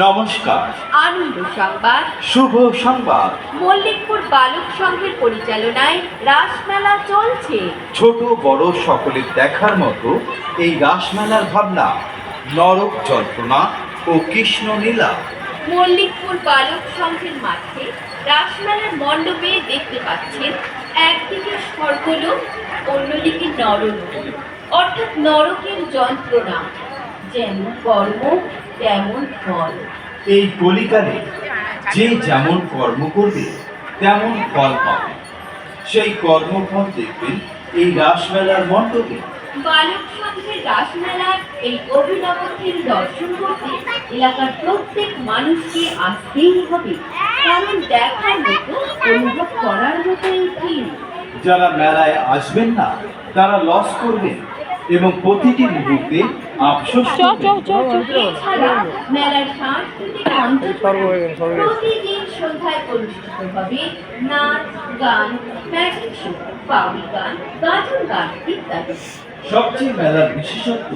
নমস্কার। আনন্দ সংবাদ, শুভ সংবাদ। মল্লিকপুর বালক সংঘের পরিচালনায় রাসমেলা চলছে। ছোট বড় সকলের দেখার মতো এই রাসমেলার ভাবনা নরক যন্ত্রণা ও কৃষ্ণ লীলা। মল্লিকপুর বালক সংঘের মাঠে রাসমেলার মণ্ডপে দেখতে পাচ্ছেন একদিকে স্বর্গলোক, অন্যদিকে নরলোক, অর্থাৎ নরকের যন্ত্রণা। যেমন কর্ম তেমন ফল। এই কলিকালে যে যেমন কর্ম করবে তেমন ফল পাবে। সেই কর্মফল দেখবেন এই রাসমেলার মণ্ডপে। বালক সংঘের রাসমেলার এই অভিনবত্বের দর্শন করতে এলাকার প্রত্যেক মানুষকে আসতেই হবে, কারণ দেখার মতো, অনুভব করার মতো এই ভিড়। যারা মেলায় আসবেন না তারা লস করবেন এবং প্রতিটি মুহূর্তে আফসোস করবেন। এছাড়া মেলার সাংস্কৃতিক মঞ্চ প্রতিদিন সন্ধ্যায় অনুষ্ঠিত হবে নাচ, গান, ম্যাজিক শো, বাউল গান, গাজন গান ইত্যাদি। সবচেয়ে মেলার বিশেষত্ব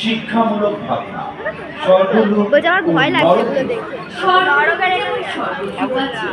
শিক্ষামূলক ভাবনা। স্বর্গলোক ও নরকে স্বর্গলোকে যেমন স্বর্গলোক আছে,